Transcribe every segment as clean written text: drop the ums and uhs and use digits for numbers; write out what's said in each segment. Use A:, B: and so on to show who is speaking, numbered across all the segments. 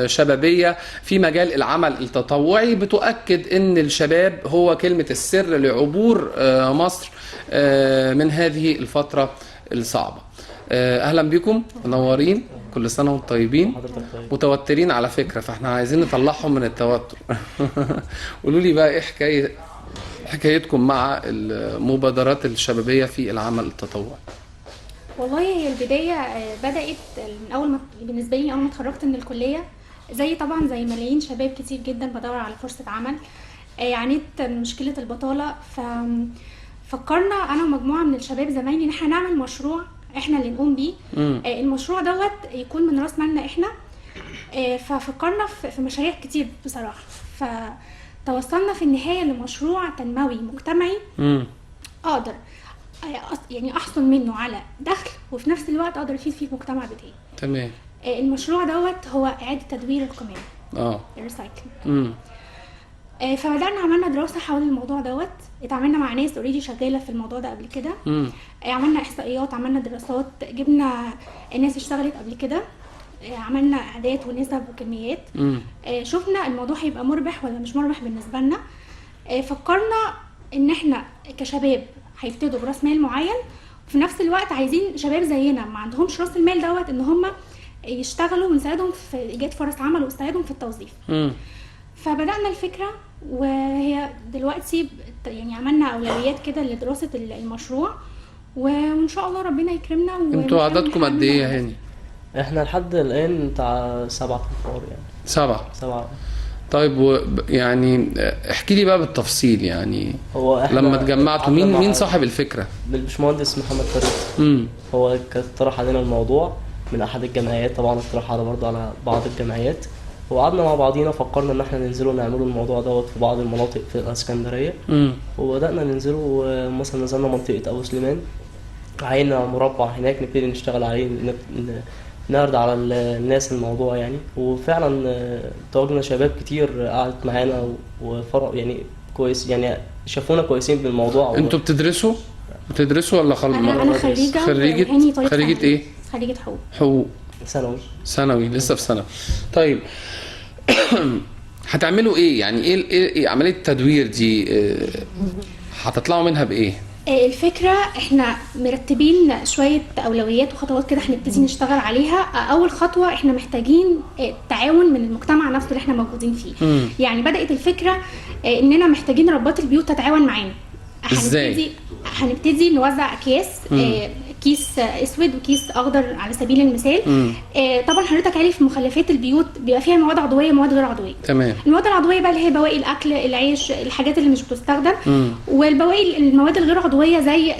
A: شبابية في مجال العمل التطوعي بتؤكد ان الشباب هو كلمة السر لعبور مصر من هذه الفترة الصعبة. اهلا بكم، منورين، كل سنة وانتم طيبين. متوترين على فكرة، فاحنا عايزين نطلعهم من التوتر. قولوا لي بقى ايه حكايتكم مع المبادرات الشبابية في العمل التطوعي؟
B: والله هي البداية بدأت من أول ما بالنسبة لي أول ما اتخرجت من الكلية، طبعا زي ملايين شباب كتير جدا بدور على فرصة عمل. عانيت من مشكلة البطالة، ففكرنا أنا ومجموعة من الشباب زمايلي إن احنا نعمل مشروع احنا اللي نقوم بيه. المشروع دوت يكون من راس مالنا احنا. ففكرنا في مشاريع كتير بصراحة، فتوصلنا في النهاية لمشروع تنموي مجتمعي أقدر يعني احصل منه على دخل، وفي نفس الوقت اقدر افيد فيه المجتمع بتاعي.
A: تمام.
B: المشروع دوت هو اعاده تدوير القمامه، الريسايكلينج. فبدانا عملنا دراسه حول الموضوع دوت، اتعاملنا مع ناس اوريدي شغاله في الموضوع ده قبل كده. عملنا احصائيات، عملنا دراسات، جبنا الناس اشتغلت قبل كده، عملنا اعداد ونسب وكميات. شفنا الموضوع هيبقى مربح ولا مش مربح بالنسبه لنا. فكرنا ان احنا كشباب هيبتدوا براس مال معين، وفي نفس الوقت عايزين شباب زينا ما عندهمش راس المال دوت ان هم يشتغلوا ونساعدهم في ايجاد فرص عمل ونساعدهم في التوظيف. فبدانا الفكره، وهي دلوقتي يعني عملنا اولويات كده لدراسه المشروع، وان شاء الله ربنا يكرمنا.
A: انتوا عددكم قد ايه يا هاني؟
C: احنا لحد الان بتاع 7 انفار يعني. 7.
A: طيب، يعني احكي لي بقى بالتفصيل، يعني
C: هو
A: لما اتجمعتوا مين صاحب الفكره؟
C: الباشمهندس محمد فريد. هو كان اقترح علينا الموضوع من احد الجمعيات، طبعا اقترح على برضه على بعض الجمعيات، وقعدنا مع بعضينا فكرنا ان احنا ننزلوا نعملوا الموضوع دوت في بعض المناطق في الاسكندريه. وبدانا ننزلوا، مثلا نزلنا منطقه ابو سليمان، عينا مربع هناك نبتدي نشتغل عليه، نعرض على الناس الموضوع يعني. وفعلا تواجدنا شباب كتير قعدت معانا وفرق يعني كويس، يعني شافونا كويسين بالموضوع.
A: انتوا بتدرسوا ولا
B: انا
A: خريجة ايه؟
B: خريجة
A: حقوق
C: ثانوي
A: لسه في ثانوي. طيب، هتعملوا ايه يعني؟ ايه عملية التدوير دي؟ هتطلعوا منها بايه؟
B: الفكرة احنا مرتبين شوية اولويات وخطوات كده هنبتدي نشتغل عليها. اول خطوة احنا محتاجين تعاون من المجتمع نفسه اللي احنا موجودين فيه. يعني بدأت الفكرة اننا محتاجين ربات البيوت تتعاون معانا.
A: ازاي؟
B: هنبتدي نوزع اكياس، كيس اسود وكيس اخضر على سبيل المثال. طبعا حضرتك عارف مخلفات البيوت بيبقى فيها مواد عضويه ومواد غير عضويه.
A: تمام.
B: المواد العضويه بقى اللي هي بواقي الاكل، العيش، الحاجات اللي مش بتستخدم. والبواقي المواد الغير عضويه زي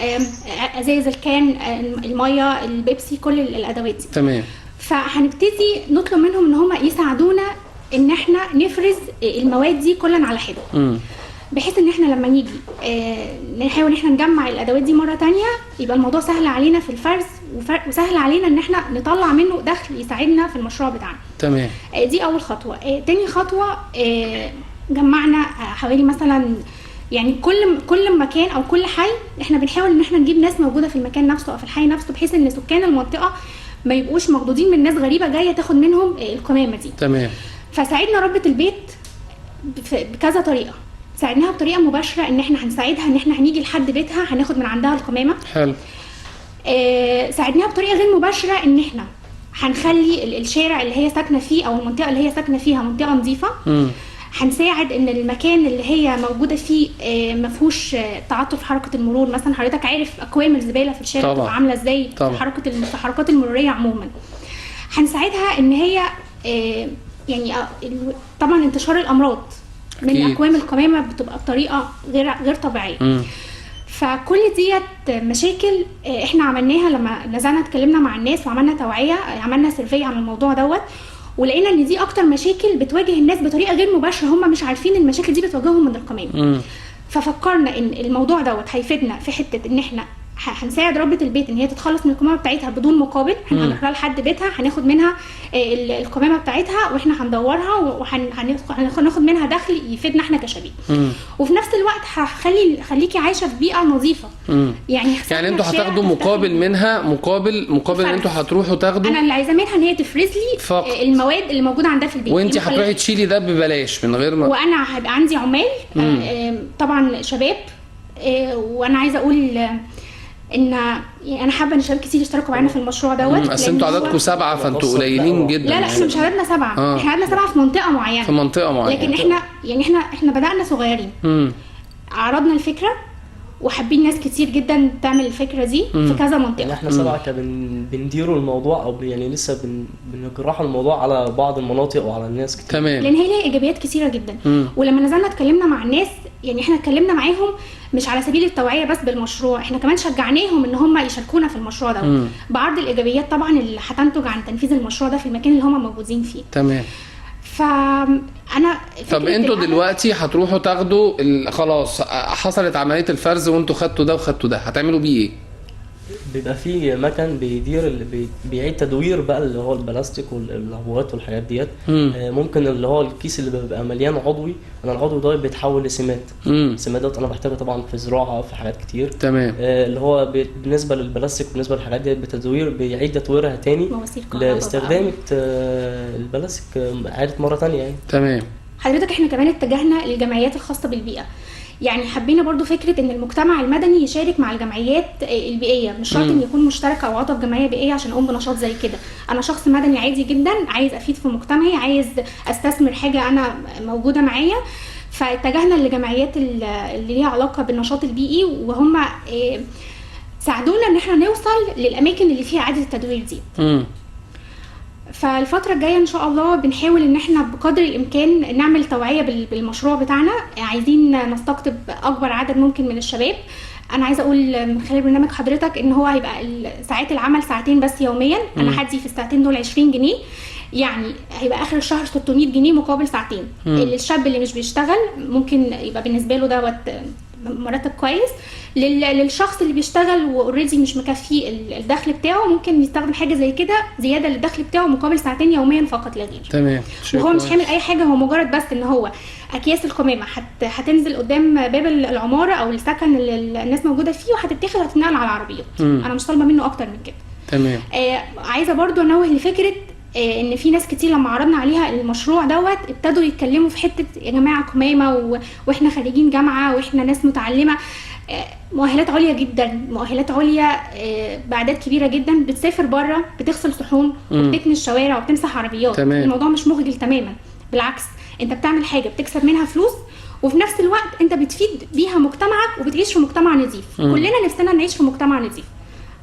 B: ازاز الكان، الميه، البيبسي، كل الادوات دي.
A: تمام.
B: فهنبتدي نطلب منهم ان هم يساعدونا ان احنا نفرز المواد دي كلنا على حده، بحيث ان احنا لما نيجي نحاول ان احنا نجمع الادوات دي مره تانية، يبقى الموضوع سهل علينا في الفرز، وسهل علينا ان احنا نطلع منه دخل يساعدنا في المشروع بتاعنا.
A: تمام.
B: دي اول خطوه. تاني خطوه، جمعنا حوالي مثلا يعني كل مكان او كل حي احنا بنحاول ان احنا نجيب ناس موجوده في المكان نفسه او في الحي نفسه، بحيث ان سكان المنطقه ما يبقوش مخضوضين من ناس غريبه جايه تاخد منهم القمامه دي.
A: تمام.
B: فساعدنا ربة البيت بكذا طريقه. ساعدناها بطريقه مباشره ان احنا هنساعدها ان احنا هنيجي لحد بيتها هناخد من عندها القمامه.
A: حلو.
B: ساعدناها بطريقه غير مباشره ان احنا هنخلي الشارع اللي هي ساكنه فيه او المنطقه اللي هي ساكنه فيها منطقه نظيفه. هنساعد ان المكان اللي هي موجوده فيه ما فيهوش تعاطف حركه المرور. مثلا حضرتك عارف اكوام الزباله في الشارع بتبقى عامله ازاي في الحركات المروريه عموما. هنساعدها ان هي يعني طبعا انتشار الامراض من اكوام القمامه بتبقى بطريقه غير طبيعيه. فكل ديت مشاكل احنا عملناها لما نزلنا اتكلمنا مع الناس وعملنا توعيه، عملنا سيرفي عن الموضوع دوت، ولقينا ان دي اكتر مشاكل بتواجه الناس بطريقه غير مباشره، هم مش عارفين المشاكل دي بتواجههم من القمامه. ففكرنا ان الموضوع دوت هيفيدنا في حته ان احنا هنساعد ربة البيت ان هي تتخلص من القمامه بتاعتها بدون مقابل. هنروح لها لحد بيتها، هناخد منها القمامه بتاعتها واحنا هندورها وهناخد منها دخل يفيدنا احنا كشباب. وفي نفس الوقت خليكي عايشه في بيئه نظيفه. يعني
A: انتوا هتاخدوا مقابل منها، مقابل ان انتوا هتروحوا تاخدوا.
B: انا اللي عايزاه منها ان هي تفرز لي المواد اللي موجوده عندها في البيت،
A: وانت هتروحي تشيلي ده ببلاش من غير ما.
B: وانا هيبقى عندي عمال طبعا شباب. وانا عايزه اقول ان انا حابه ان شباب كتير يشتركوا معانا في المشروع دوت.
A: بس انتوا عددكم 7 فانتوا قليلين جدا.
B: لا احنا مش عددنا 7. احنا عددنا 7 في منطقه معينه. لكن احنا بدأنا صغيرين. عرضنا الفكره وحابين ناس كتير جدا تعمل الفكره دي في كذا منطقه.
C: يعني احنا 7 بنديروا الموضوع، او يعني لسه بنجرحوا الموضوع على بعض المناطق وعلى الناس كتير.
A: تمام.
B: لان هي ليها ايجابيات كتيره جدا. ولما نزلنا اتكلمنا مع الناس، يعني احنا اتكلمنا معاهم مش على سبيل التوعيه بس بالمشروع، احنا كمان شجعناهم ان هم يشاركونا في المشروع ده بعرض الايجابيات طبعا اللي هتنتج عن تنفيذ المشروع ده في المكان اللي هم موجودين فيه.
A: تمام.
B: فانا
A: طب انتوا دلوقتي هتروحوا تاخدوا خلاص حصلت عمليه الفرز وانتوا خدتوا ده وخدتوا ده، هتعملوا بيه ايه؟
C: بيبقى في مكان بيدير اللي بيعيد تدوير بقى اللي هو البلاستيك والعبوات والحاجات ديت. ممكن اللي هو الكيس اللي بيبقى مليان عضوي، انا العضوي ده بيتحول لسمات. السمات ده انا بحتاجه طبعا في زراعه في حاجات كتير.
A: تمام.
C: اللي هو بالنسبه للبلاستيك بالنسبه للحاجات ديت بتدوير، بيعيد تدويرها تاني لاستخدام البلاستيك عادة مره تانية يعني.
A: تمام.
B: حضرتك احنا كمان اتجهنا للجمعيات الخاصه بالبيئه. يعني حبينا برضو فكرة ان المجتمع المدني يشارك مع الجمعيات البيئية، مش شرط ان يكون مشترك او عضو في جمعية بيئية عشان اقوم بنشاط زي كده. انا شخص مدني عادي جدا، عايز افيد في مجتمعي، عايز استثمر حاجة انا موجودة معايا. فاتجهنا للجمعيات اللي ليها علاقة بالنشاط البيئي، وهم ساعدونا ان احنا نوصل للاماكن اللي فيها اعادة التدوير دي. فالفترة الجاية ان شاء الله بنحاول ان احنا بقدر الامكان نعمل توعية بالمشروع بتاعنا. عايزين نستقطب اكبر عدد ممكن من الشباب. انا عايزة اقول من خلال برنامج حضرتك ان هو هيبقى ساعات العمل 2 ساعات بس يوميا. انا هدي في الساعتين دول 20 جنيه، يعني هيبقى اخر الشهر 600 جنيه مقابل ساعتين. الشاب اللي مش بيشتغل ممكن يبقى بالنسبة له دوت مرتب كويس. للشخص اللي بيشتغل واوريدي مش مكفيه الدخل بتاعه، ممكن يستخدم حاجه زي كده زياده للدخل بتاعه مقابل 2 ساعات يوميا فقط لا غير.
A: تمام.
B: وهو مش هيعمل اي حاجه، هو مجرد بس ان هو اكياس القمامه هتنزل قدام باب العماره او السكن اللي الناس موجوده فيه، وهتتاخد وهتتنقل على العربيات. انا مش طالبه منه اكتر من كده.
A: تمام.
B: عايزه برضو انوه لفكره ان في ناس كتير لما عرضنا عليها المشروع دوت ابتدوا يتكلموا في حته يا جماعه قمامه واحنا خريجين جامعه واحنا ناس متعلمه، مؤهلات عليا جدا، مؤهلات عليا باعداد كبيره جدا، بتسافر بره بتغسل صحون وبتكني الشوارع وبتمسح عربيات.
A: تمام.
B: الموضوع مش مخجل تماما، بالعكس انت بتعمل حاجه بتكسب منها فلوس، وفي نفس الوقت انت بتفيد بيها مجتمعك وبتعيش في مجتمع نظيف. كلنا نفسنا نعيش في مجتمع نظيف.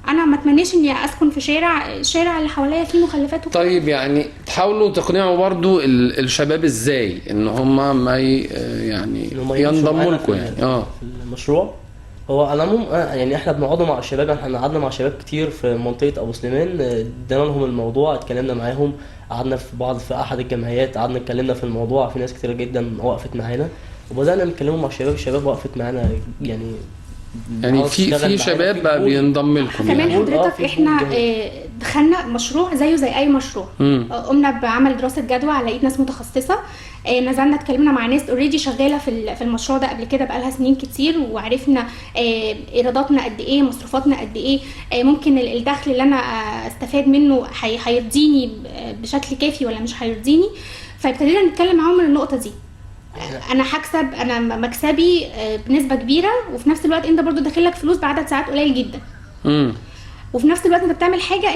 B: انا ما اتمناش اني اسكن في الشارع اللي حواليا فيه مخلفات وكده.
A: طيب يعني تحاولوا تقنعوا برضو الشباب ازاي ان هم ما يعني ينضموا لكم يعني في
C: المشروع. هو العموم يعني احنا بنقعد مع الشباب، احنا قعدنا مع شباب كتير في منطقه ابو سليمان، ادينا لهم الموضوع، اتكلمنا معاهم، قعدنا في احد الجمعيات، قعدنا اتكلمنا في الموضوع، في ناس كتير جدا وقفت معانا وبدانا نتكلموا مع الشباب وقفت معانا يعني
A: في شباب بقى بينضم لكم.
B: كمان حضرتك احنا دخلنا مشروع زيه زي اي مشروع. قمنا بعمل دراسه جدوى على ايد ناس متخصصه، نزلنا اتكلمنا مع ناس اوريدي شغاله في المشروع ده قبل كده بقالها سنين كتير، وعرفنا ايراداتنا قد ايه، مصروفاتنا قد ايه، ممكن الدخل اللي انا استفاد منه هيرضيني بشكل كافي ولا مش هيرضيني. فابتدينا نتكلم معاهم من النقطه دي، انا هكسب، انا مكسبي بنسبه كبيره، وفي نفس الوقت انت برضو داخلك فلوس بعدد ساعات قليل جدا. وفي نفس الوقت انت بتعمل حاجه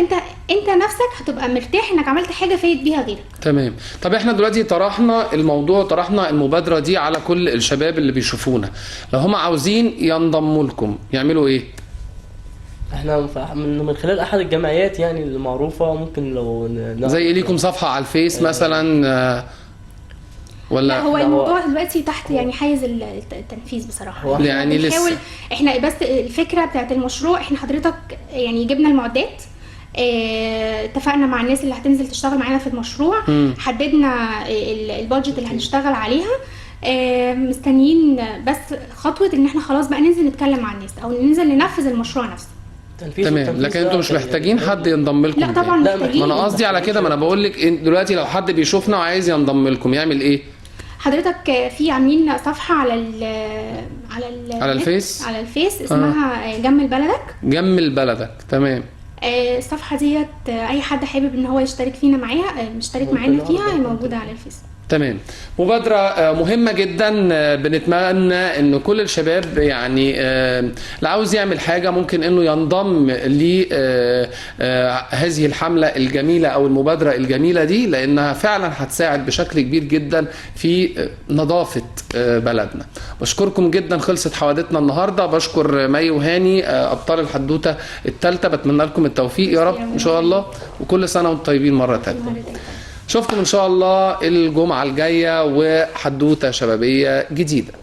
B: انت نفسك هتبقى مرتاح انك عملت حاجه فايد بيها غيرك.
A: تمام. طب احنا دلوقتي طرحنا المبادره دي على كل الشباب اللي بيشوفونا، لو هم عاوزين ينضموا لكم يعملوا ايه؟
C: احنا من خلال احد الجمعيات يعني المعروفه، ممكن لو
A: زي ليكم صفحه على الفيس مثلا ولا
B: لا؟ هو الموضوع دلوقتي تحت يعني حيز التنفيذ بصراحه.
A: يعني
B: بنحاول احنا بس الفكره بتاعت المشروع، احنا حضرتك يعني جبنا المعدات، اتفقنا مع الناس اللي هتنزل تشتغل معانا في المشروع، حددنا البادجت اللي هنشتغل عليها، مستنيين بس خطوه ان احنا خلاص بقى ننزل نتكلم مع الناس او ننزل ننفذ المشروع نفسه.
A: تمام. لكن انتوا مش محتاجين حد ينضم لكم؟
B: لا طبعا
C: لا،
B: محتاجين.
A: ما انا قصدي على كده، ما انا بقول لك دلوقتي لو حد بيشوفنا وعايز ينضم لكم يعمل ايه؟
B: حضرتك في عاملين صفحه
A: على الفيس؟
B: على الفيس اسمها جمل بلدك.
A: جمل بلدك، تمام.
B: الصفحه ديت اي حد حابب ان هو يشترك فينا معاها، مشترك معانا فيها، موجوده على الفيس.
A: تمام. مبادرة مهمة جدا. بنتمنى ان كل الشباب يعني اللي عاوز يعمل حاجة ممكن انه ينضم لهذه الحملة الجميلة او المبادرة الجميلة دي، لانها فعلا هتساعد بشكل كبير جدا في نظافة بلدنا. بشكركم جدا. خلصت حوادثنا النهاردة. بشكر مي وهاني ابطال الحدوتة الثالثة. بتمنى لكم التوفيق يا رب ان شاء الله، وكل سنة وانتم طيبين مرة ثالثة. اشوفكم ان شاء الله الجمعة الجاية وحدوتة شبابية جديدة.